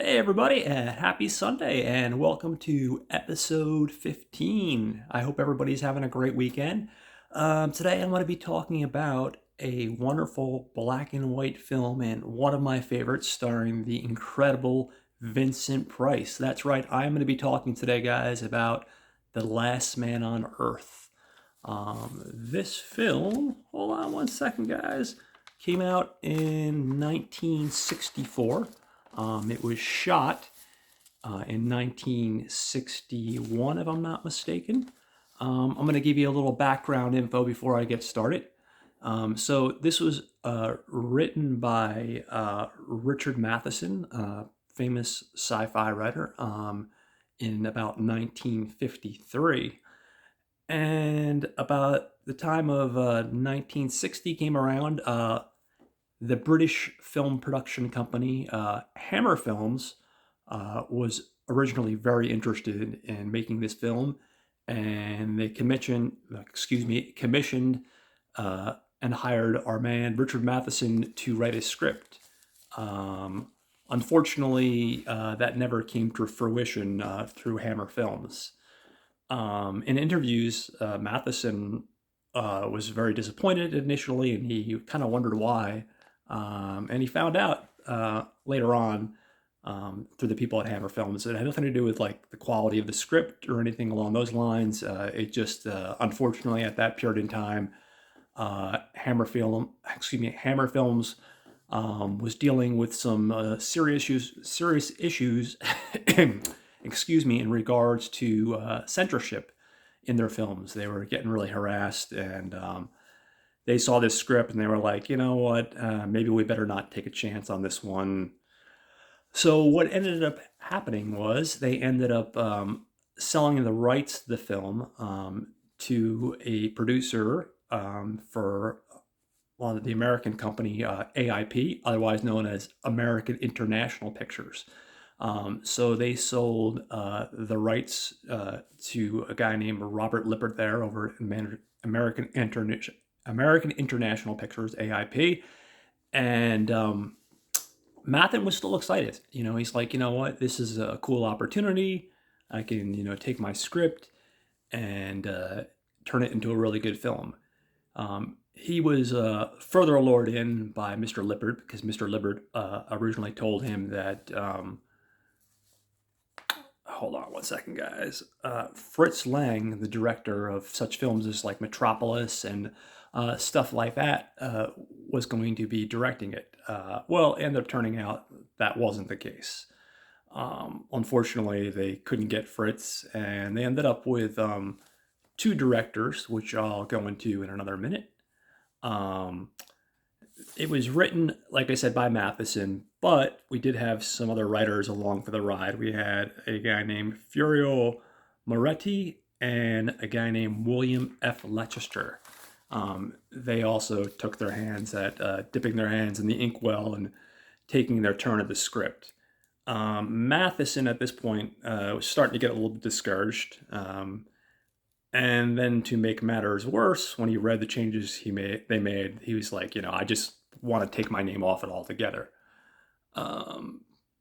Hey everybody, happy Sunday and welcome to episode 15. I hope everybody's having a great weekend. Today I'm going to be talking about a wonderful black and white film and one of my favorites starring the incredible Vincent Price. That's right, I'm going to be talking today, guys, about The Last Man on Earth. This film, hold on one second, guys, came out in 1964. It was shot in 1961, if I'm not mistaken. I'm going to give you a little background info before I get started. So this was written by Richard Matheson, famous sci-fi writer, in about 1953. And about the time of 1960 came around, the British film production company Hammer Films was originally very interested in making this film, and they commissioned and hired our man Richard Matheson to write a script. Um, Unfortunately, that never came to fruition through Hammer Films. In interviews, Matheson was very disappointed initially, and he kind of wondered why. And he found out later on through the people at Hammer Films that it had nothing to do with like the quality of the script or anything along those lines. It just unfortunately at that period in time, Hammer Films was dealing with some serious issues, excuse me, in regards to censorship in their films. They were getting really harassed, and they saw this script and they were like, you know what, maybe we better not take a chance on this one. So what ended up happening was they ended up selling the rights to the film to a producer for the American company AIP, otherwise known as American International Pictures. So they sold the rights to a guy named Robert Lippert there over at American International Pictures (AIP), and Mathen was still excited. You know, he's like, you know what, this is a cool opportunity. I can, take my script and turn it into a really good film. He was further allured in by Mr. Lippert because Mr. Lippert originally told him that. Hold on one second, guys. Fritz Lang, the director of such films as like Metropolis and stuff like that, was going to be directing it. Well, it ended up turning out that wasn't the case. Unfortunately, they couldn't get Fritz, and they ended up with two directors, which I'll go into in another minute. Um, it was written, like I said, by Matheson, but we did have some other writers along for the ride. We had a guy named Furio Moretti and a guy named William F. Leicester. They also took their hands at dipping their hands in the inkwell and taking their turn at the script. Matheson at this point was starting to get a little bit discouraged. And then to make matters worse, when he read the changes they made, he was like, I just want to take my name off it altogether.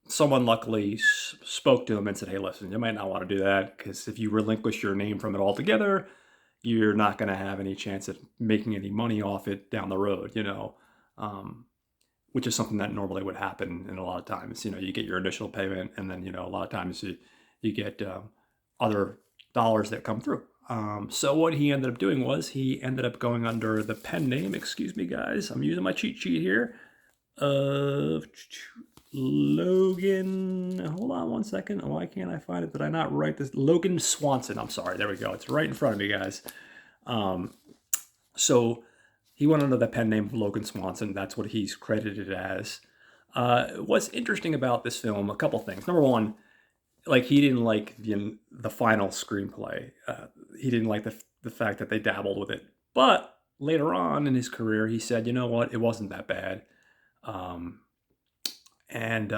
Someone luckily spoke to him and said, hey, listen, you might not want to do that because if you relinquish your name from it altogether, you're not going to have any chance of making any money off it down the road, which is something that normally would happen in a lot of times. You get your initial payment and then, a lot of times you get other dollars that come through. So what he ended up doing was he ended up going under the pen name, excuse me guys, I'm using my cheat sheet here, of Logan, hold on one second, why can't I find it? Did I not write this? Logan Swanson, I'm sorry, there we go, it's right in front of me, guys. So he went under the pen name of Logan Swanson, that's what he's credited as. What's interesting about this film, a couple things. Number one, like he didn't like the final screenplay. He didn't like the fact that they dabbled with it. But later on in his career, he said, you know what, it wasn't that bad. And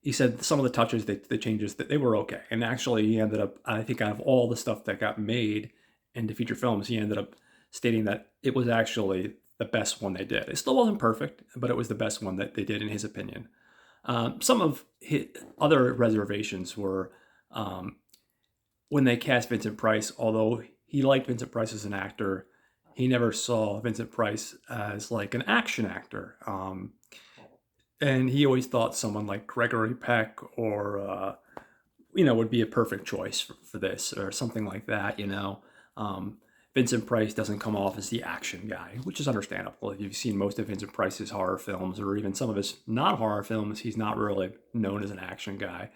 he said some of the touches, the changes, that they were okay. And actually, he ended up, I think, out of all the stuff that got made into feature films, he ended up stating that it was actually the best one they did. It still wasn't perfect, but it was the best one that they did in his opinion. Some of his other reservations were when they cast Vincent Price, although he liked Vincent Price as an actor, he never saw Vincent Price as like an action actor. And he always thought someone like Gregory Peck or, would be a perfect choice for this or something like that, Vincent Price doesn't come off as the action guy, which is understandable. If you've seen most of Vincent Price's horror films or even some of his non-horror films, he's not really known as an action guy.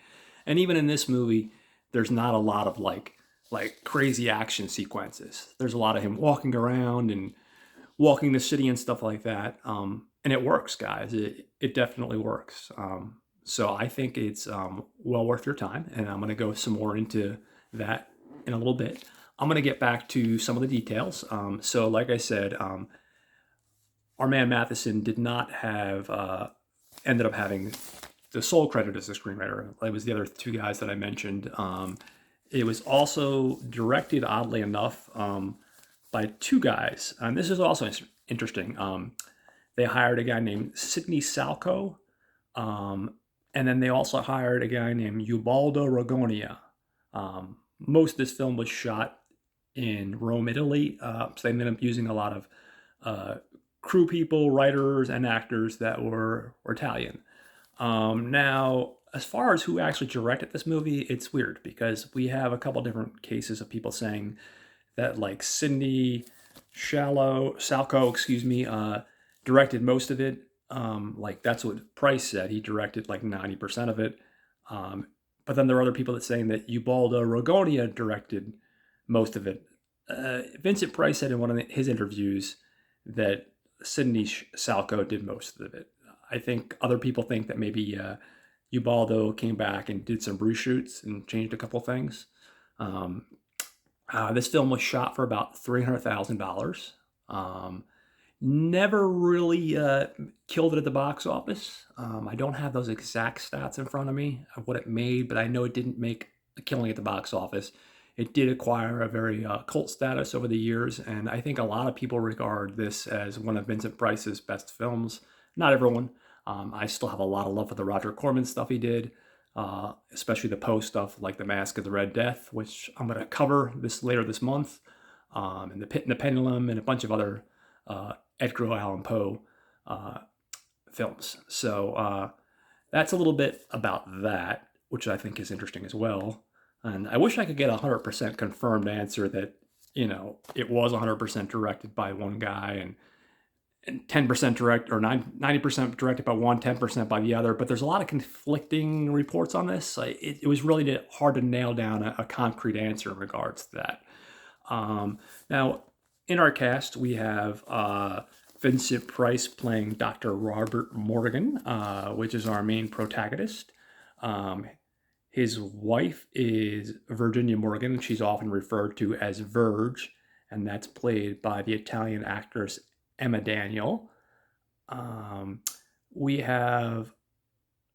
And even in this movie, there's not a lot of like crazy action sequences. There's a lot of him walking around and walking the city and stuff like that. And it works, guys. It definitely works. So I think it's well worth your time, and I'm going to go some more into that in a little bit. I'm going to get back to some of the details. So like I said, our man Matheson did not have, ended up having the sole credit as the screenwriter. It was the other two guys that I mentioned. It was also directed, oddly enough, by two guys. And this is also interesting. They hired a guy named Sidney Salco, and then they also hired a guy named Ubaldo Ragonia. Most of this film was shot in Rome, Italy, so they ended up using a lot of crew people, writers, and actors that were Italian. Now, as far as who actually directed this movie, it's weird because we have a couple different cases of people saying that like Sidney Salco, directed most of it. Like that's what Price said. He directed like 90% of it. But then there are other people that saying that Ubaldo Ragonia directed most of it. Vincent Price said in one of his interviews that Sidney Salco did most of it. I think other people think that maybe Ubaldo came back and did some reshoots and changed a couple things. This film was shot for about $300,000. Never really killed it at the box office. I don't have those exact stats in front of me of what it made, but I know it didn't make a killing at the box office. It did acquire a very cult status over the years, and I think a lot of people regard this as one of Vincent Price's best films. Not everyone. I still have a lot of love for the Roger Corman stuff he did, especially the Poe stuff like The Mask of the Red Death, which I'm going to cover later this month, and The Pit and the Pendulum, and a bunch of other Edgar Allan Poe films. So that's a little bit about that, which I think is interesting as well. And I wish I could get a 100% confirmed answer that, it was 100% directed by one guy and 10% direct or 90% directed by one, 10% by the other. But there's a lot of conflicting reports on this. It was really hard to nail down a concrete answer in regards to that. Now, in our cast, we have Vincent Price playing Dr. Robert Morgan, which is our main protagonist. His wife is Virginia Morgan. She's often referred to as Verge, and that's played by the Italian actress Emma Daniel. We have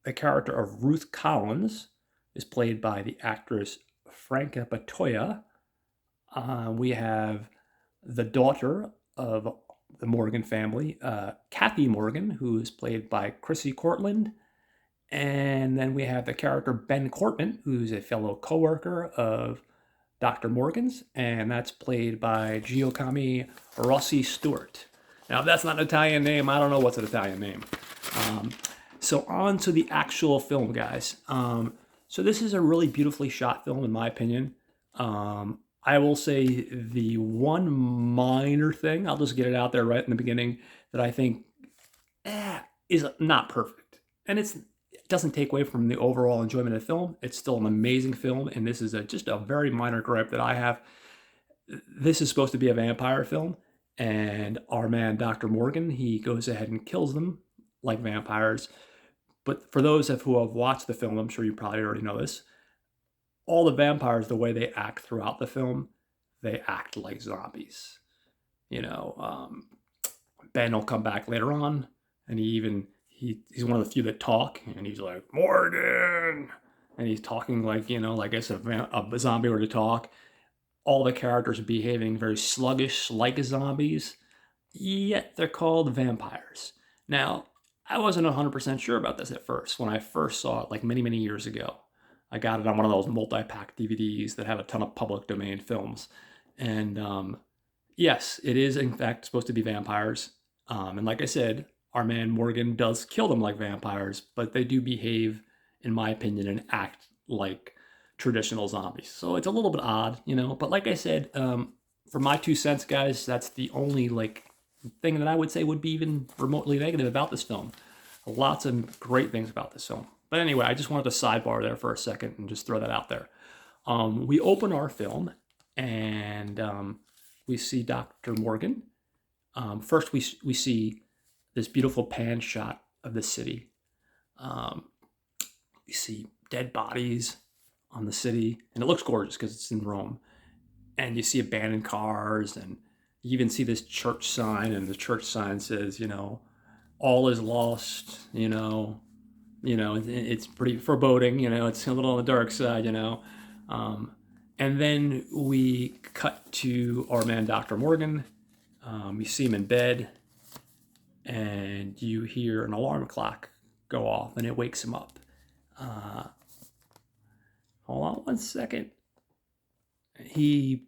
the character of Ruth Collins, is played by the actress Franca Patoia. We have the daughter of the Morgan family, Kathy Morgan, who is played by Chrissy Cortland. And then we have the character Ben Cortman, who's a fellow coworker of Dr. Morgan's, and that's played by Giacomo Rossi Stewart. Now, if that's not an Italian name, I don't know what's an Italian name. So on to the actual film, guys. So this is a really beautifully shot film, in my opinion. I will say the one minor thing, I'll just get it out there right in the beginning, that I think is not perfect. And it doesn't take away from the overall enjoyment of the film. It's still an amazing film, and this is just a very minor gripe that I have. This is supposed to be a vampire film, and our man, Dr. Morgan, he goes ahead and kills them like vampires. But for those who have watched the film, I'm sure you probably already know this, all the vampires, the way they act throughout the film, they act like zombies. Ben will come back later on, and he's one of the few that talk, and he's like, Morgan! And he's talking like, like I said, a zombie were to talk. All the characters are behaving very sluggish, like zombies, yet they're called vampires. Now, I wasn't 100% sure about this at first. When I first saw it, like many, many years ago, I got it on one of those multi-pack DVDs that had a ton of public domain films. And yes, it is in fact supposed to be vampires. And like I said, our man Morgan does kill them like vampires, but they do behave, in my opinion, and act like traditional zombies. So it's a little bit odd, you know. But like I said, for my 2 cents, guys, that's the only like thing that I would say would be even remotely negative about this film. Lots of great things about this film. But anyway, I just wanted to sidebar there for a second and just throw that out there. We open our film and we see Dr. Morgan. First, we see this beautiful pan shot of the city. We see dead bodies on the city, and it looks gorgeous because it's in Rome. And you see abandoned cars, and you even see this church sign, and the church sign says, you know, all is lost, it's pretty foreboding, it's a little on the dark side, and then we cut to our man, Dr. Morgan. You see him in bed, and you hear an alarm clock go off, and it wakes him up. Hold on one second. He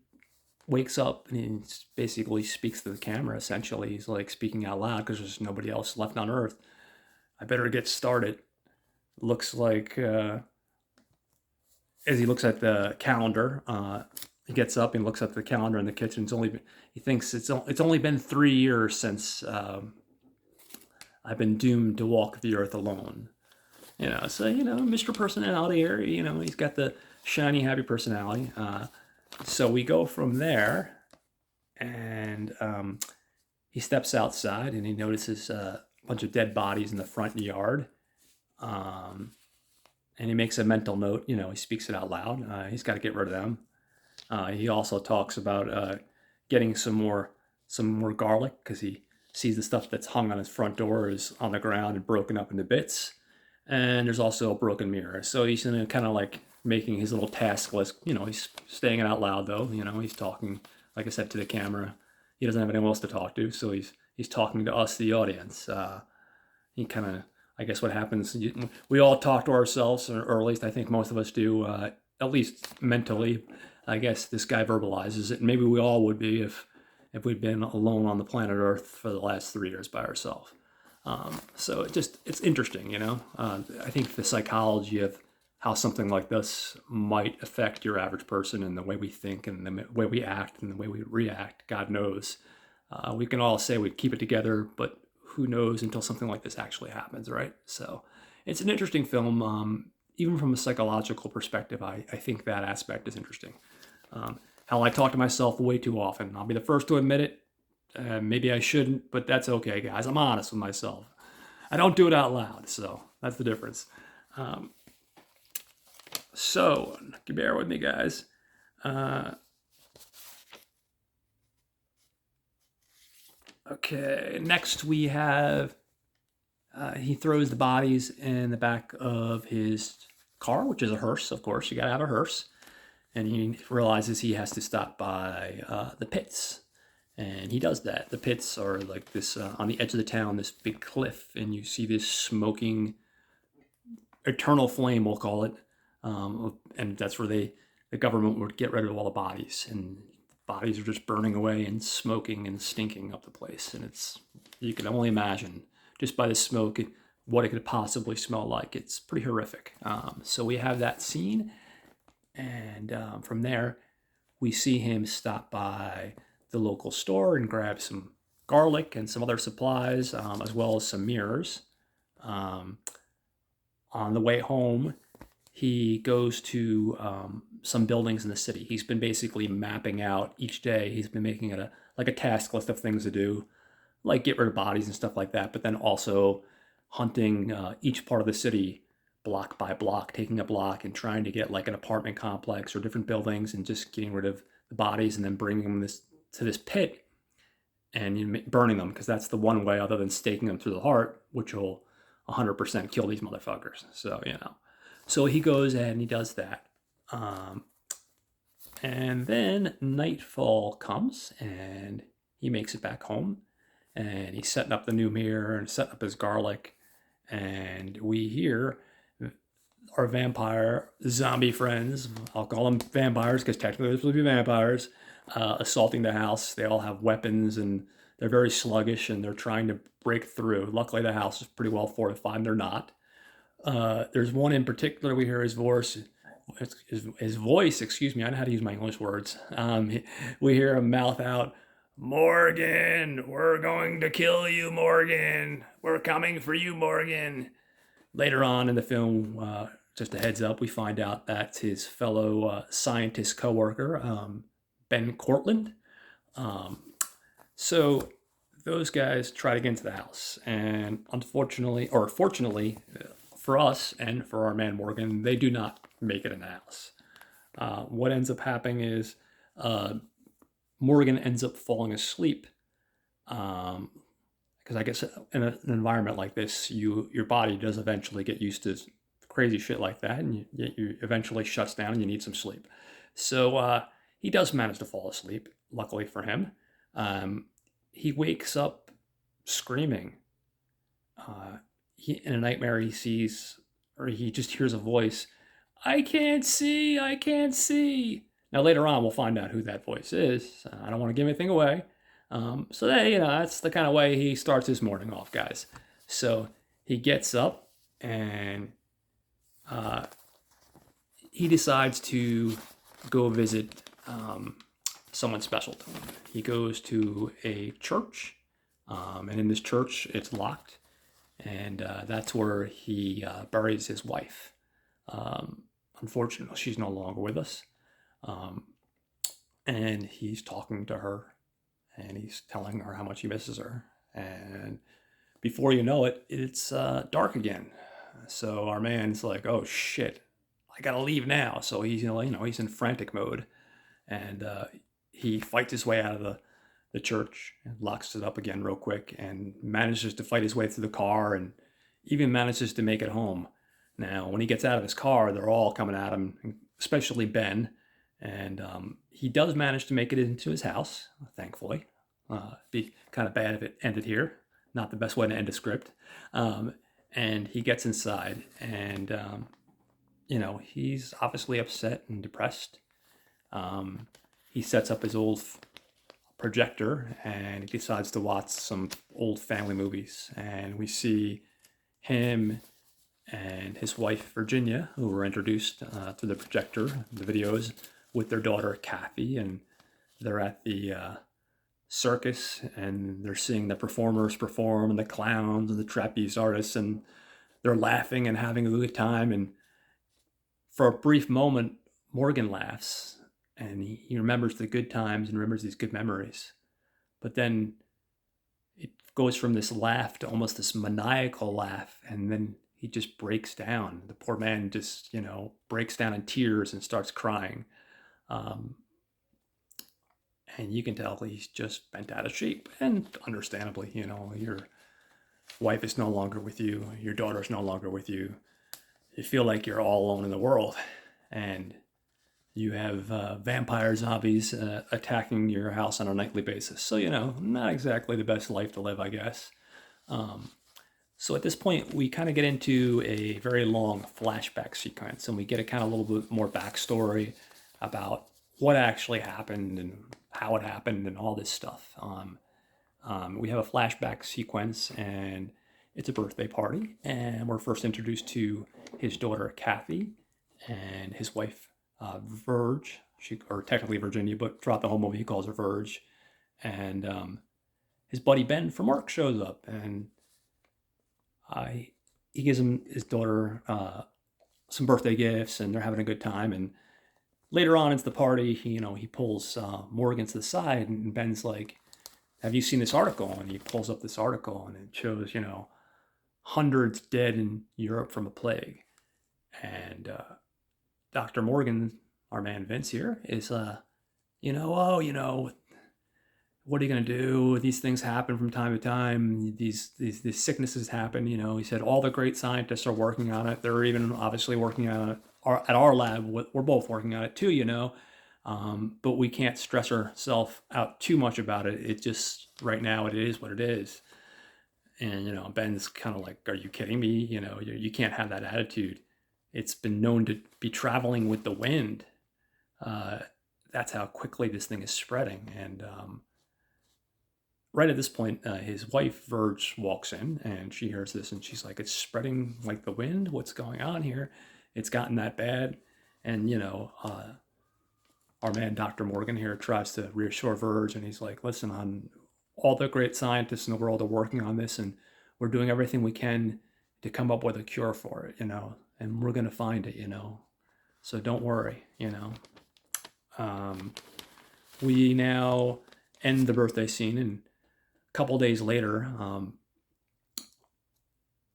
wakes up and he basically speaks to the camera, essentially. He's like speaking out loud because there's nobody else left on Earth. I better get started. Looks like as he looks at the calendar, he gets up and looks at the calendar in the kitchen. He thinks it's only been 3 years since I've been doomed to walk the earth alone. So Mr. Personality here. He's got the shiny, happy personality. So we go from there, and he steps outside and he notices a bunch of dead bodies in the front yard. And he makes a mental note, he speaks it out loud. He's got to get rid of them. He also talks about getting some more garlic because he sees the stuff that's hung on his front door is on the ground and broken up into bits. And there's also a broken mirror. So he's kind of like making his little task list. He's saying it out loud though. He's talking, like I said, to the camera. He doesn't have anyone else to talk to, so he's talking to us, the audience. He kind of, I guess, what happens. We all talk to ourselves, or at least I think most of us do, at least mentally. I guess this guy verbalizes it. Maybe we all would be if we'd been alone on the planet Earth for the last 3 years by ourselves. So it's interesting, I think the psychology of how something like this might affect your average person and the way we think and the way we act and the way we react, God knows. We can all say we keep it together, but who knows until something like this actually happens, right? So it's an interesting film. Even from a psychological perspective, I think that aspect is interesting. Hell, I talk to myself way too often. I'll be the first to admit it. Maybe I shouldn't, but that's okay, guys. I'm honest with myself. I don't do it out loud, so that's the difference. So, bear with me, guys. Okay, next we have he throws the bodies in the back of his car, which is a hearse, of course. You gotta have a hearse. And he realizes he has to stop by the pits. And he does that. The pits are like this, on the edge of the town, this big cliff, and you see this smoking eternal flame, we'll call it. And that's where the government would get rid of all the bodies. And bodies are just burning away and smoking and stinking up the place. And you can only imagine, just by the smoke, what it could possibly smell like. It's pretty horrific. So we have that scene. And from there, we see him stop by the local store and grab some garlic and some other supplies, as well as some mirrors. On the way home, he goes to some buildings in the city. He's been basically mapping out each day. He's been making it a task list of things to do, like get rid of bodies and stuff like that, but then also hunting each part of the city block by block, taking a block and trying to get like an apartment complex or different buildings and just getting rid of the bodies and then bringing them to this pit and burning them, because that's the one way other than staking them through the heart, which will 100% kill these motherfuckers. So, so he goes ahead and he does that. And then nightfall comes and he makes it back home and he's setting up the new mirror and setting up his garlic. and we hear our vampire zombie friends, I'll call them vampires because technically they're supposed to be vampires, assaulting the house. They all have weapons and they're very sluggish and they're trying to break through. Luckily, the house is pretty well fortified and they're not. There's one in particular, we hear his voice, excuse me, I know how to use my English words. We hear him mouth out, Morgan, we're going to kill you, Morgan. We're coming for you, Morgan. Later on in the film, just a heads up, we find out that's his fellow scientist coworker, Ben Cortlandt. Um, so those guys try to get into the house, and unfortunately, or fortunately, for us and for our man Morgan, they do not make it in the house. What ends up happening is Morgan ends up falling asleep. Because I guess in an environment like this, your body does eventually get used to crazy shit like that, and you eventually shuts down and you need some sleep. So he does manage to fall asleep, luckily for him. He wakes up screaming. In a nightmare, he sees, or he just hears a voice, I can't see, I can't see. Now, later on, we'll find out who that voice is. I don't want to give anything away. So that, that's the kind of way he starts his morning off, guys. So he gets up and he decides to go visit someone special to him. He goes to a church, and in this church, it's locked. And that's where he buries his wife. Unfortunately, she's no longer with us. And he's talking to her, and he's telling her how much he misses her. And before you know it, it's dark again. So our man's like, "Oh shit, I gotta leave now." So he's he's in frantic mode, and he fights his way out of the church and locks it up again real quick and manages to fight his way through the car and even manages to make it home. Now, when he gets out of his car, they're all coming at him, especially Ben. And he does manage to make it into his house, thankfully. Be kind of bad if it ended here. Not the best way to end a script. And he gets inside and, he's obviously upset and depressed. He sets up his old projector and he decides to watch some old family movies. And we see him and his wife, Virginia, who were introduced to the projector, the videos, with their daughter, Kathy. And they're at the circus and they're seeing the performers perform and the clowns and the trapeze artists. And they're laughing and having a good time. And for a brief moment, Morgan laughs and he remembers the good times and remembers these good memories. But then it goes from this laugh to almost this maniacal laugh, and then he just breaks down. The poor man just, breaks down in tears and starts crying. And you can tell he's just bent out of shape. And understandably, your wife is no longer with you, your daughter's no longer with you. You feel like you're all alone in the world. And you have vampire zombies attacking your house on a nightly basis. So, not exactly the best life to live, I guess. So at this point, we kind of get into a very long flashback sequence, and we get a kind of a little bit more backstory about what actually happened and how it happened and all this stuff. We have a flashback sequence, and it's a birthday party, and we're first introduced to his daughter, Kathy, and his wife, Verge, or technically Virginia, but throughout the whole movie he calls her Verge. And his buddy Ben from work shows up, and he gives his daughter some birthday gifts, and they're having a good time. And later on into the party, he pulls Morgan to the side, and Ben's like, "Have you seen this article?" And he pulls up this article, and it shows hundreds dead in Europe from a plague. And Dr. Morgan, our man Vince here, is, what are you going to do? These things happen from time to time. These sicknesses happen. He said all the great scientists are working on it. They're even obviously working on it at our lab. We're both working on it too, but we can't stress ourselves out too much about it. It just, right now, it is what it is. And, Ben's kind of like, are you kidding me? You can't have that attitude. It's been known to be traveling with the wind. Uh, that's how quickly this thing is spreading. And right at this point, his wife, Verge, walks in and she hears this and she's like, it's spreading like the wind. What's going on here? It's gotten that bad. And, our man, Dr. Morgan here, tries to reassure Verge and he's like, listen, all the great scientists in the world are working on this and we're doing everything we can to come up with a cure for it, and we're going to find it, so don't worry. We now end the birthday scene, and a couple days later,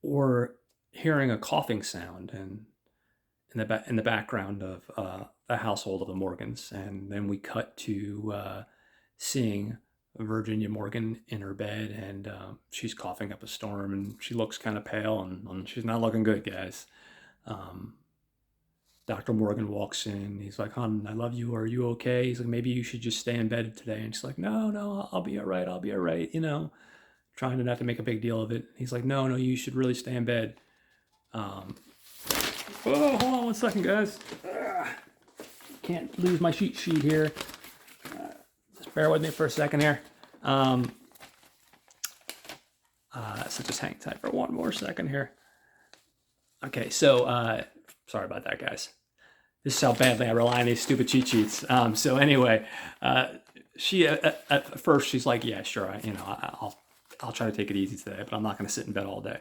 we're hearing a coughing sound and in the background of the household of the Morgans, and then we cut to seeing Virginia Morgan in her bed, and she's coughing up a storm, and she looks kind of pale, and she's not looking good, guys. Dr. Morgan walks in. He's like, hon, I love you. Are you okay? He's like, maybe you should just stay in bed today. And she's like, no, I'll be all right. I'll be all right. Trying to not to make a big deal of it. He's like, no, you should really stay in bed. Oh, hold on 1 second, guys. Can't lose my cheat sheet here. Just bear with me for a second here. So just hang tight for one more second here. Okay, so sorry about that, guys. This is how badly I rely on these stupid cheat sheets. So anyway, she at first she's like, yeah, sure, I'll try to take it easy today, but I'm not going to sit in bed all day.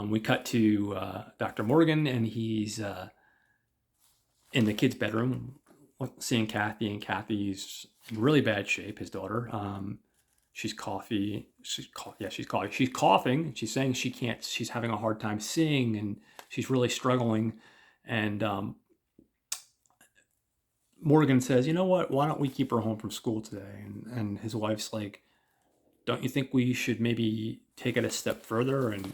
We cut to Dr. Morgan, and he's in the kid's bedroom, seeing Kathy, and Kathy's in really bad shape. His daughter, she's coughing. She's coughing. She's saying she's having a hard time seeing, and she's really struggling. And Morgan says, you know what? Why don't we keep her home from school today? And his wife's like, don't you think we should maybe take it a step further and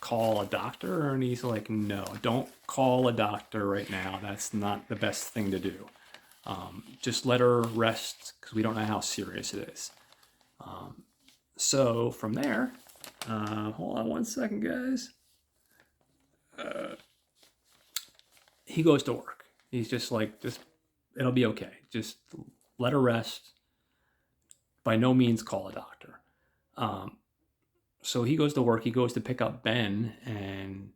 call a doctor? And he's like, no, don't call a doctor right now. That's not the best thing to do. Just let her rest because we don't know how serious it is. So from there, hold on 1 second, guys. He goes to work. He's just like, it'll be okay. Just let her rest. By no means call a doctor. So he goes to work. He goes to pick up Ben, and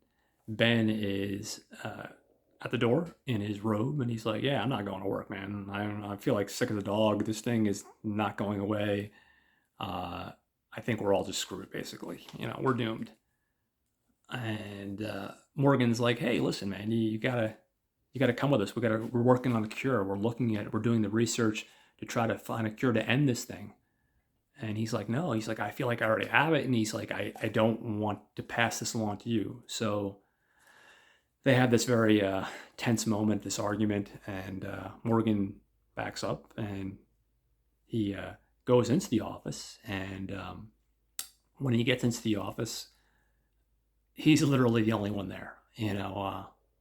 Ben is at the door in his robe, and he's like, yeah, I'm not going to work, man. I feel like sick as a dog. This thing is not going away. I think we're all just screwed, basically. We're doomed. And Morgan's like, hey, listen, man, you gotta come with us. We're working on a cure. We're doing the research to try to find a cure to end this thing. And he's like, no, he's like, I feel like I already have it. And he's like, I don't want to pass this along to you. So they have this very tense moment, this argument, and Morgan backs up and he goes into the office. And when he gets into the office, he's literally the only one there.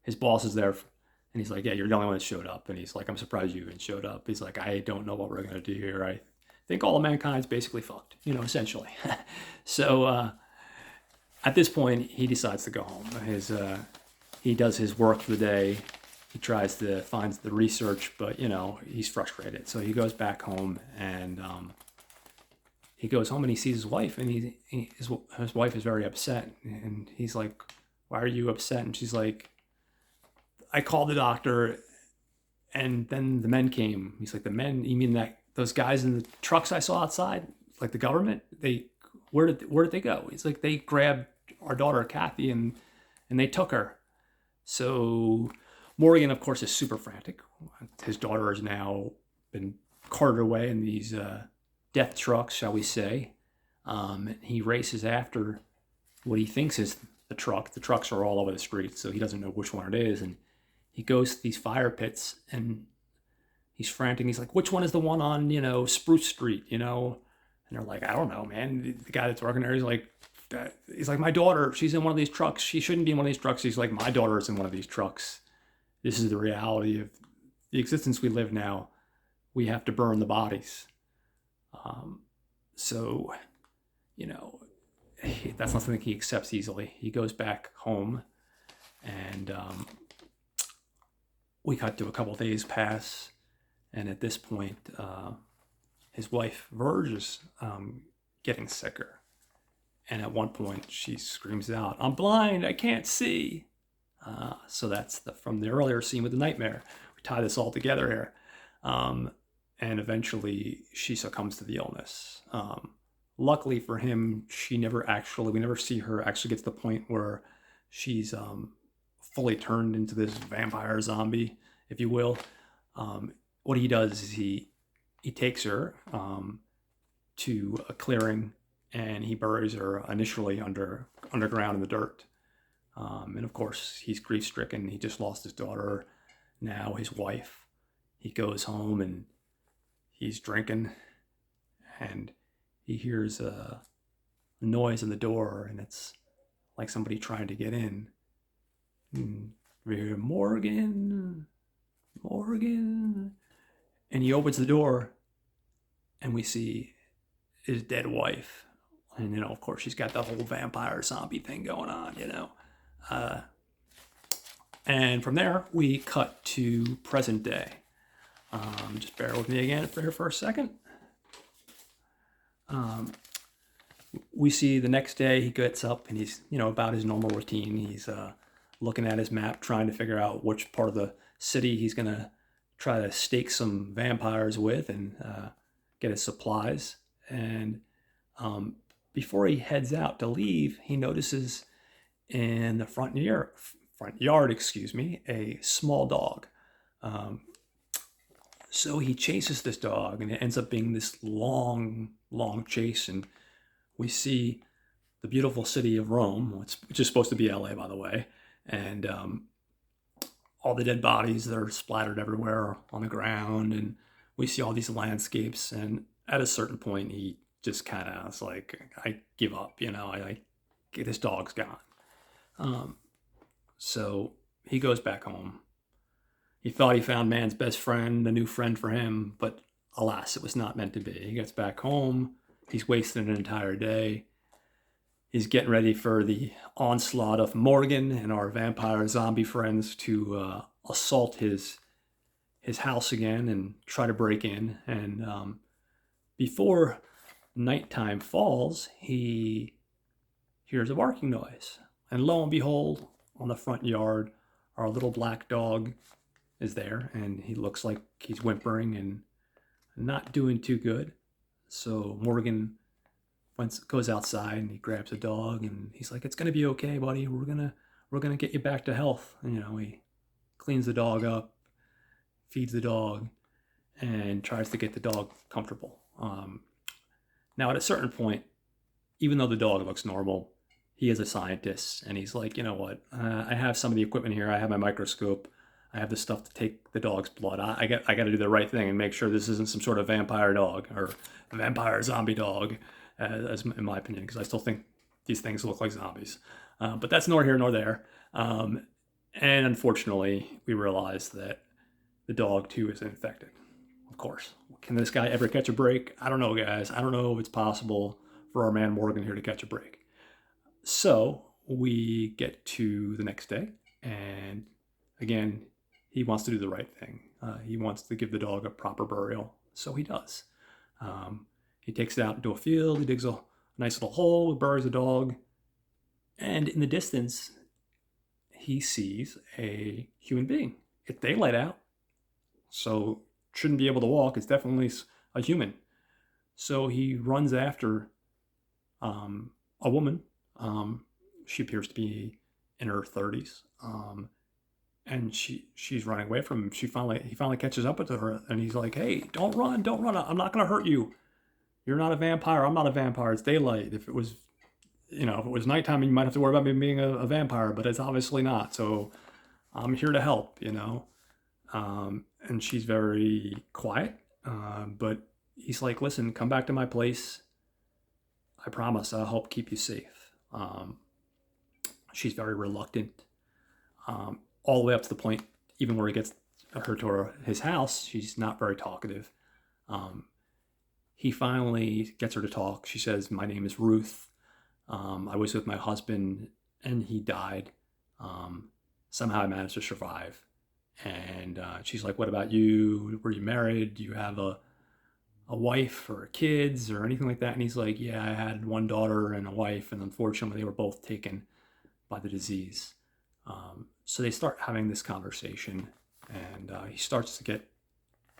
His boss is there, and he's like, yeah, you're the only one that showed up. And he's like, I'm surprised you even showed up. He's like, I don't know what we're going to do here. I think all of mankind's basically fucked, essentially. So at this point, he decides to go home. He does his work for the day. He tries to find the research, but, he's frustrated. So he goes back home, and he goes home and he sees his wife, and his wife is very upset. And he's like, why are you upset? And she's like, I called the doctor, and then the men came. He's like, the men? You mean those guys in the trucks I saw outside, like the government? Where did they go? He's like, they grabbed our daughter Kathy and they took her. So Morgan, of course, is super frantic. His daughter has now been carted away in these death trucks, shall we say. He races after what he thinks is the truck. The trucks are all over the street, so he doesn't know which one it is. And he goes to these fire pits, and he's frantic. He's like, which one is the one on, Spruce Street, And they're like, I don't know, man. The guy that's working there, he's like, my daughter, she's in one of these trucks. She shouldn't be in one of these trucks. He's like, my daughter is in one of these trucks. This is the reality of the existence we live now. We have to burn the bodies. So, that's not something he accepts easily. He goes back home, and we cut to a couple days pass, and at this point, his wife Verge is getting sicker. And at one point, she screams out, "I'm blind, I can't see." So that's from the earlier scene with the nightmare. We tie this all together here. And eventually, she succumbs to the illness. Luckily for him, we never see her actually get to the point where she's fully turned into this vampire zombie, if you will. What he does is he takes her to a clearing, and he buries her initially underground in the dirt. And of course, he's grief stricken. He just lost his daughter, now his wife. He goes home and he's drinking, and he hears a noise in the door, and it's like somebody trying to get in. Morgan. And he opens the door, and we see his dead wife. And, of course, she's got the whole vampire zombie thing going on, And from there, we cut to present day. Just bear with me again for a second. We see the next day he gets up and he's, about his normal routine. He's looking at his map, trying to figure out which part of the city he's going to try to stake some vampires with and get his supplies. And before he heads out to leave, he notices in the front yard, a small dog. So he chases this dog, and it ends up being this long chase. And we see the beautiful city of Rome, which is supposed to be LA, by the way. And all the dead bodies that are splattered everywhere on the ground. And we see all these landscapes. And at a certain point, he just kind of is like, I give up, this dog's gone. So he goes back home. He thought he found man's best friend, a new friend for him, but alas, it was not meant to be. He gets back home. He's wasted an entire day. He's getting ready for the onslaught of Morgan and our vampire zombie friends to assault his house again and try to break in. And before nighttime falls, he hears a barking noise. And lo and behold, on the front yard, our little black dog is there, and he looks like he's whimpering and not doing too good. So Morgan goes outside and he grabs the dog, and he's like, "It's gonna be okay, buddy. We're gonna get you back to health." And, he cleans the dog up, feeds the dog, and tries to get the dog comfortable. Now, at a certain point, even though the dog looks normal, he is a scientist, and he's like, "You know what? I have some of the equipment here. I have my microscope. I have the stuff to take the dog's blood. I got to do the right thing and make sure this isn't some sort of vampire dog or vampire zombie dog, as in my opinion, because I still think these things look like zombies. But that's nor here nor there. And unfortunately, we realize that the dog too is infected. Of course, can this guy ever catch a break? I don't know, guys. I don't know if it's possible for our man Morgan here to catch a break. So we get to the next day, and again, he wants to do the right thing. He wants to give the dog a proper burial, so he does. He takes it out into a field. He digs a nice little hole, buries the dog, and in the distance, he sees a human being. It's daylight out, so shouldn't be able to walk. It's definitely a human. So he runs after a woman. She appears to be in her 30s. And she's running away from him. He finally catches up with her, and he's like, "Hey, don't run. I'm not going to hurt you. You're not a vampire. I'm not a vampire. It's daylight. If it was nighttime, you might have to worry about me being a vampire, but it's obviously not. So I'm here to help, And she's very quiet, but he's like, "Listen, come back to my place. I promise I'll help keep you safe." She's very reluctant, all the way up to the point, even where he gets her to his house, she's not very talkative. He finally gets her to talk. She says, "My name is Ruth. I was with my husband and he died. Um, Somehow I managed to survive. And she's like, "What about you? Were you married? Do you have a wife or kids or anything like that?" And he's like, "Yeah, I had one daughter and a wife, and unfortunately, they were both taken by the disease." So they start having this conversation, and he starts to get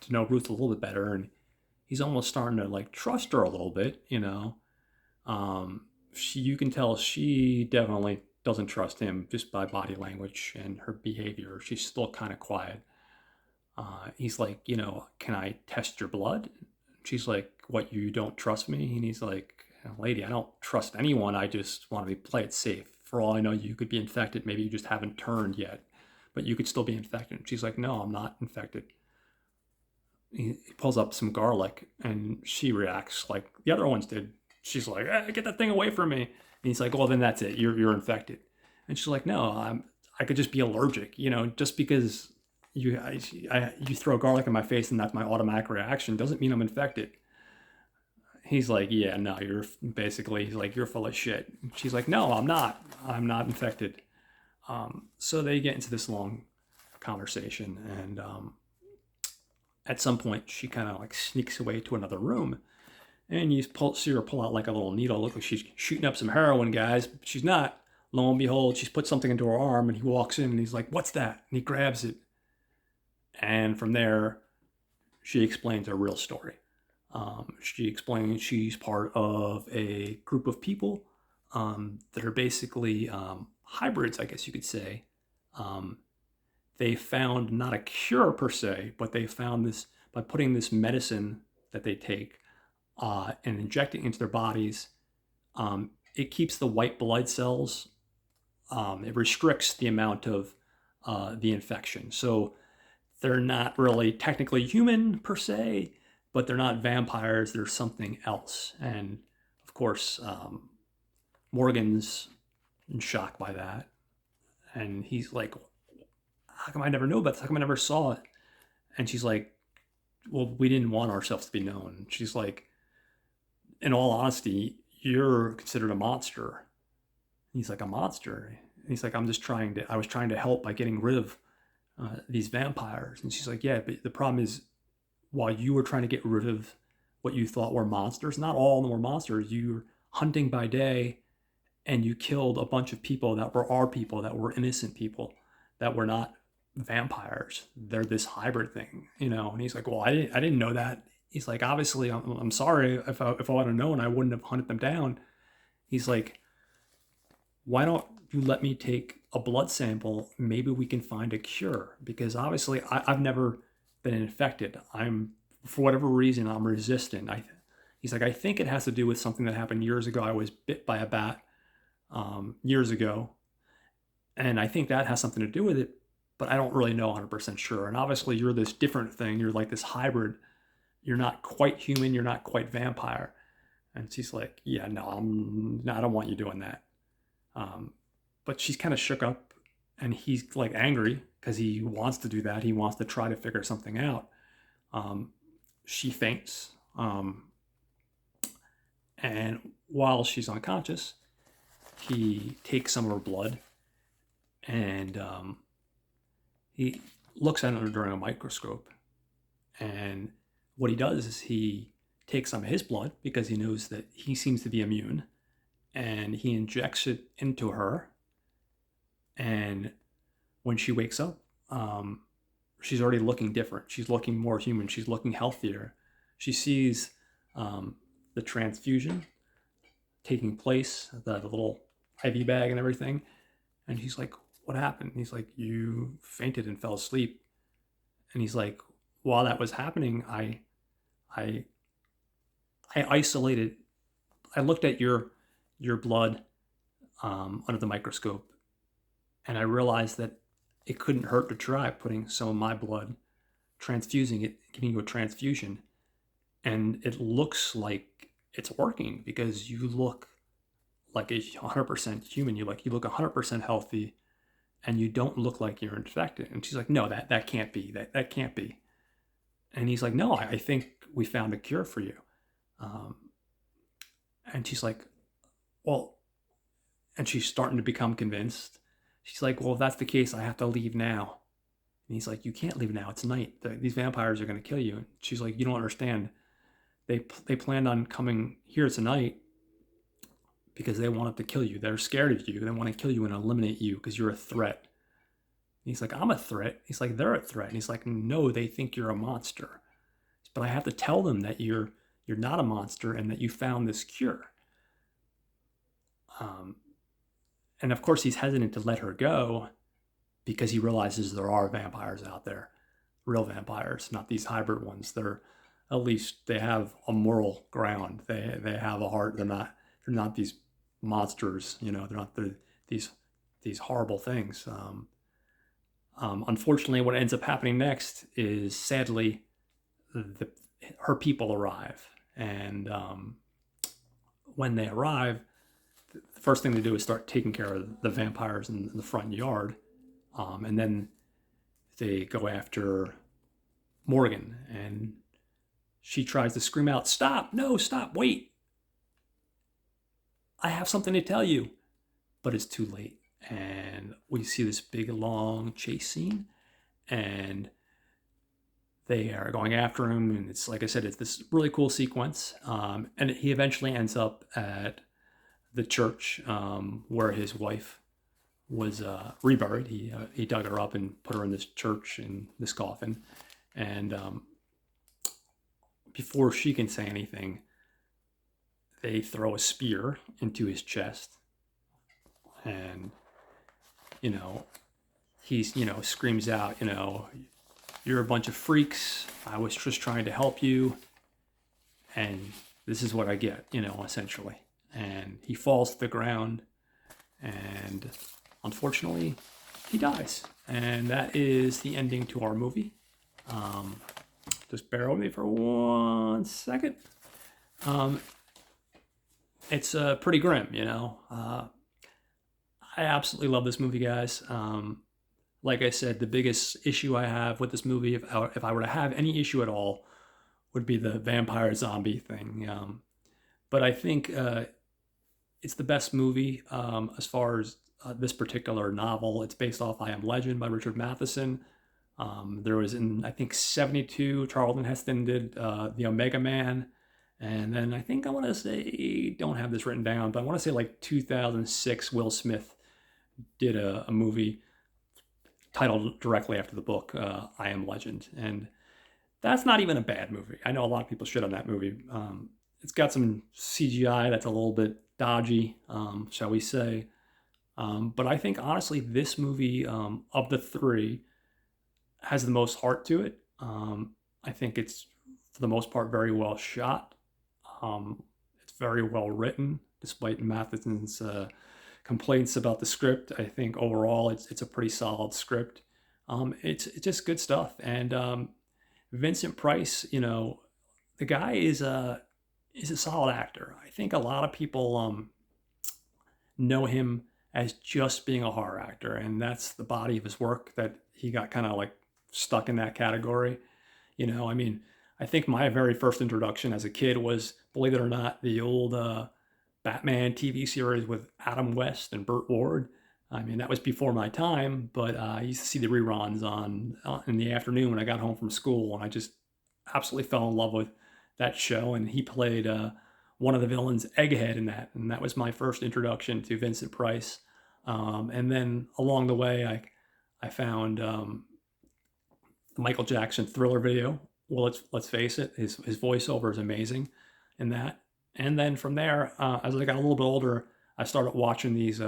to know Ruth a little bit better, and he's almost starting to like trust her a little bit, you know. You can tell she definitely doesn't trust him just by body language and her behavior. She's still kind of quiet. He's like, "Can I test your blood?" She's like, "What, you don't trust me?" And he's like, "Lady, I don't trust anyone. I just want to play it safe. For all I know, you could be infected. Maybe you just haven't turned yet, but you could still be infected." And she's like, "No, I'm not infected." He pulls up some garlic and she reacts like the other ones did. She's like, "Get that thing away from me." And he's like, "Well, then that's it. You're infected." And she's like, "No, I could just be allergic. Just because you throw garlic in my face and that's my automatic reaction doesn't mean I'm infected." He's like, "Yeah, no, he's like, you're full of shit." She's like, "No, I'm not. I'm not infected." So they get into this long conversation, and at some point, she kind of like sneaks away to another room, and see her pull out like a little needle. Look like she's shooting up some heroin, guys. But she's not. Lo and behold, she's put something into her arm, and he walks in, and he's like, "What's that?" And he grabs it, and from there, she explains her real story. She explains she's part of a group of people that are basically hybrids, I guess you could say. Um, they found not a cure per se, but they found this by putting this medicine that they take and injecting into their bodies. It keeps the white blood cells. It restricts the amount of the infection. So they're not really technically human per se, but they're not vampires. They're something else. And of course, Morgan's in shock by that. And he's like, "How come I never knew about this? How come I never saw it?" And she's like, "Well, we didn't want ourselves to be known." She's like, "In all honesty, you're considered a monster." He's like, "A monster?" And he's like, I was trying to help by getting rid of these vampires." And she's like, "Yeah, but the problem is, while you were trying to get rid of what you thought were monsters, not all of them were monsters. You were hunting by day and you killed a bunch of people that were our people, that were innocent people, that were not vampires. They're this hybrid thing. And he's like, "Well, I didn't know that." He's like, "Obviously, I'm sorry. If I would have known, I wouldn't have hunted them down." He's like, "Why don't you let me take a blood sample? Maybe we can find a cure, because obviously I've never been infected. For whatever reason, I'm resistant." He's like, "I think it has to do with something that happened years ago. I was bit by a bat years ago, and I think that has something to do with it, but I don't really know 100% sure. And obviously, you're this different thing. You're like this hybrid. You're not quite human. You're not quite vampire." And she's like, "Yeah, no, I don't want you doing that." But she's kind of shook up, and he's like angry because he wants to do that. He wants to try to figure something out. Um, she faints, and while she's unconscious, he takes some of her blood, and he looks at her during a microscope. And what he does is he takes some of his blood, because he knows that he seems to be immune, and he injects it into her. And when she wakes up, she's already looking different. She's looking more human. She's looking healthier. She sees the transfusion taking place, the little IV bag and everything. And he's like, "What happened?" And he's like, "You fainted and fell asleep." And he's like, "While that was happening, I, I isolated. I looked at your blood under the microscope, and I realized that it couldn't hurt to try putting some of my blood, transfusing it, giving you a transfusion, and it looks like it's working, because you look like 100% human. You look 100% healthy, and you don't look like you're infected." And she's like, "No, that can't be. That can't be." And he's like, "No, I think we found a cure for you." Um, and she's like, "Well, and she's starting to become convinced. She's like, well, if that's the case, I have to leave now. And he's like, you can't leave now. It's night. These vampires are going to kill you. And she's like, you don't understand. They planned on coming here tonight because they wanted to kill you. They're scared of you. They want to kill you and eliminate you because you're a threat. And he's like, I'm a threat. He's like, they're a threat. And he's like, no, they think you're a monster. But I have to tell them that you're not a monster and that you found this cure. And of course, he's hesitant to let her go because he realizes there are vampires out there, real vampires, not these hybrid ones. They're at least they have a moral ground. They have a heart. They're not these monsters. You know, they're not these horrible things. Unfortunately, what ends up happening next is sadly, her people arrive, and when they arrive, the first thing they do is start taking care of the vampires in the front yard, and then they go after Morgan, and she tries to scream out, "Stop! No, stop! Wait! I have something to tell you," but it's too late, and we see this big long chase scene, and they are going after him, and it's like I said, it's this really cool sequence, and he eventually ends up at the church where his wife was reburied. He dug her up and put her in this church in this coffin, and before she can say anything, they throw a spear into his chest, and he's screams out, "You're a bunch of freaks. I was just trying to help you, and this is what I get," essentially. And he falls to the ground, and unfortunately, he dies. And that is the ending to our movie. Just bear with me for 1 second. It's pretty grim, I absolutely love this movie, guys. Like I said, the biggest issue I have with this movie, if I were to have any issue at all, would be the vampire zombie thing. But I think it's the best movie as far as this particular novel. It's based off I Am Legend by Richard Matheson. There was in, I think, 1972, Charlton Heston did The Omega Man. And then I think I want to say, don't have this written down, but I want to say like 2006, Will Smith did a movie titled directly after the book, I Am Legend. And that's not even a bad movie. I know a lot of people shit on that movie. It's got some CGI that's a little bit dodgy, shall we say. But I think, honestly, this movie, of the three, has the most heart to it. I think it's, for the most part, very well shot. It's very well written, despite Matheson's complaints about the script. I think overall it's a pretty solid script. It's just good stuff. And Vincent Price, the guy is a solid actor. I think a lot of people know him as just being a horror actor, and that's the body of his work that he got kind of like stuck in that category. I think my very first introduction as a kid was, believe it or not, the old Batman TV series with Adam West and Burt Ward. I mean, that was before my time, but I used to see the reruns on in the afternoon when I got home from school, and I just absolutely fell in love with that show. And he played one of the villains, Egghead, in that, and that was my first introduction to Vincent Price. And then along the way, I found the Michael Jackson Thriller video. Well, let's face it, his voiceover is amazing in that. And then from there, as I got a little bit older, I started watching these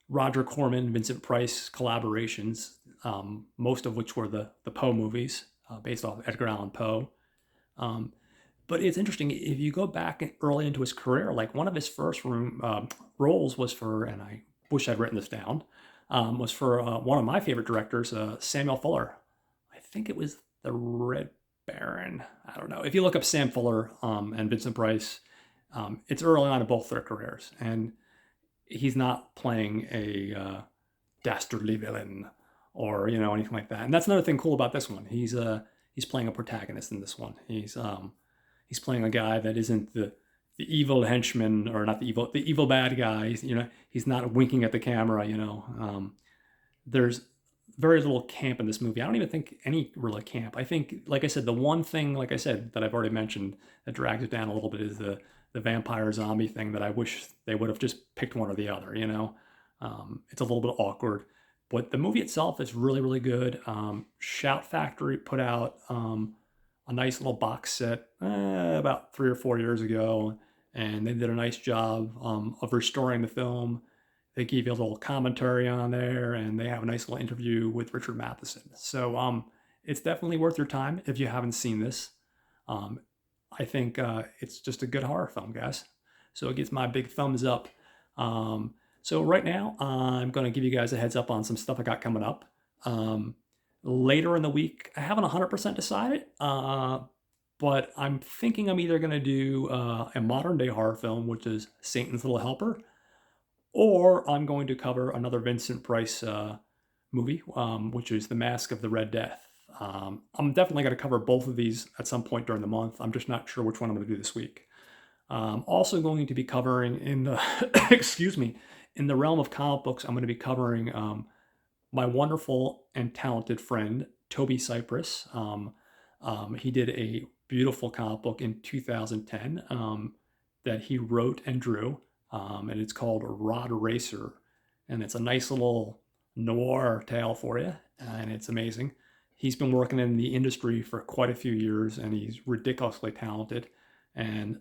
Roger Corman, Vincent Price collaborations, most of which were the Poe movies, based off Edgar Allan Poe. But it's interesting, if you go back early into his career, like one of his first roles was for, and I wish I'd written this down, was for one of my favorite directors, Samuel Fuller. I think it was The Red Baron. I don't know. If you look up Sam Fuller and Vincent Price, it's early on in both their careers, and he's not playing a dastardly villain or anything like that. And that's another thing cool about this one. He's playing a protagonist in this one. He's playing a guy that isn't the the evil henchman, or not the evil bad guy. He's not winking at the camera. There's very little camp in this movie. I don't even think any really camp. I think, like I said, the one thing, like I said, that I've already mentioned that drags it down a little bit is the vampire zombie thing that I wish they would have just picked one or the other. It's a little bit awkward, but the movie itself is really, really good. Shout Factory put out a nice little box set about 3 or 4 years ago, and they did a nice job of restoring the film. They give you a little commentary on there, and they have a nice little interview with Richard Matheson. So it's definitely worth your time if you haven't seen this. Um, I think it's just a good horror film, guys. So it gets my big thumbs up. So right now, I'm going to give you guys a heads up on some stuff I got coming up. Later in the week, I haven't 100% decided, but I'm thinking I'm either going to do a modern day horror film, which is Satan's Little Helper, or I'm going to cover another Vincent Price movie, which is The Mask of the Red Death. I'm definitely going to cover both of these at some point during the month. I'm just not sure which one I'm going to do this week. Also going to be covering in the excuse me, in the realm of comic books, I'm going to be covering my wonderful and talented friend Toby Cypress. He did a beautiful comic book in 2010 that he wrote and drew, and it's called Rod Racer, and it's a nice little noir tale for you, and it's amazing. He's been working in the industry for quite a few years, and he's ridiculously talented, and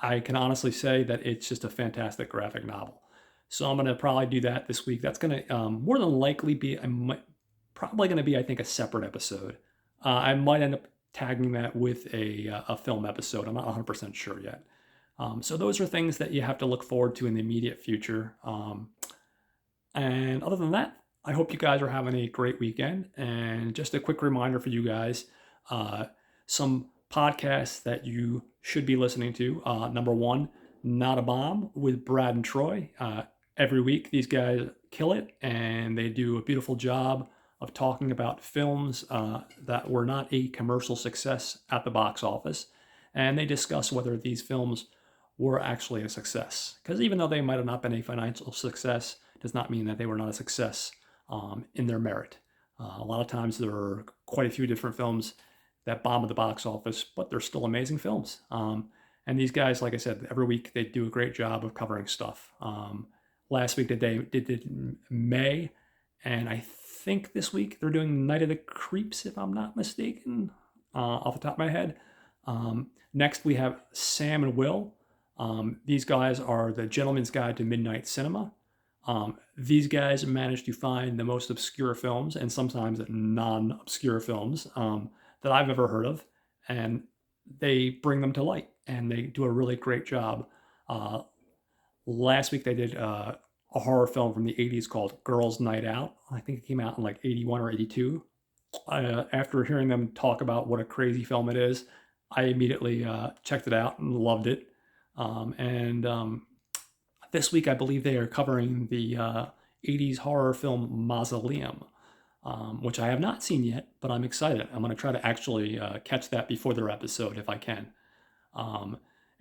I can honestly say that it's just a fantastic graphic novel. So I'm going to probably do that this week. That's going to more than likely be, probably going to be, I think, a separate episode. I might end up tagging that with a film episode. I'm not 100% sure yet. So those are things that you have to look forward to in the immediate future. And other than that, I hope you guys are having a great weekend. And just a quick reminder for you guys, some podcasts that you should be listening to. Number one, Not a Bomb with Brad and Troy. Every week, these guys kill it, and they do a beautiful job of talking about films that were not a commercial success at the box office. And they discuss whether these films were actually a success. Because even though they might have not been a financial success, does not mean that they were not a success in their merit. A lot of times there are quite a few different films that bomb at the box office, but they're still amazing films. And these guys, like I said, every week they do a great job of covering stuff. Last week they did May, and I think this week they're doing Night of the Creeps, if I'm not mistaken, off the top of my head. Next we have Sam and Will. These guys are the Gentleman's Guide to Midnight Cinema. These guys manage to find the most obscure films, and sometimes non-obscure films that I've ever heard of, and they bring them to light, and they do a really great job. Last week they did a horror film from the 80s called Girls' Night Out. I think it came out in like 81 or 82. After hearing them talk about what a crazy film it is, I immediately checked it out and loved it. This week I believe they are covering the 80s horror film Mausoleum, which I have not seen yet, but I'm excited. I'm going to try to actually catch that before their episode if I can.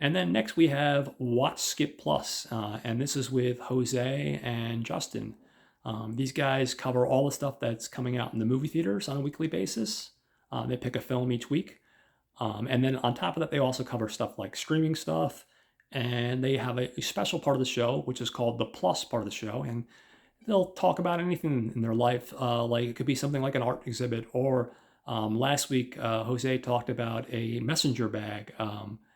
And then next we have Watch Skip Plus, and this is with Jose and Justin. These guys cover all the stuff that's coming out in the movie theaters on a weekly basis. They pick a film each week. And then on top of that, they also cover stuff like streaming stuff. And they have a special part of the show, which is called the Plus part of the show. And they'll talk about anything in their life. Like it could be something like an art exhibit. Or last week, Jose talked about a messenger bag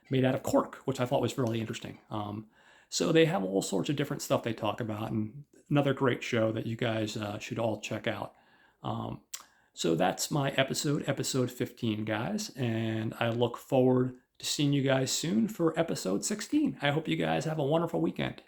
made out of cork, which I thought was really interesting. So they have all sorts of different stuff they talk about. And another great show that you guys should all check out. So that's my episode 15, guys. And I look forward to seeing you guys soon for episode 16. I hope you guys have a wonderful weekend.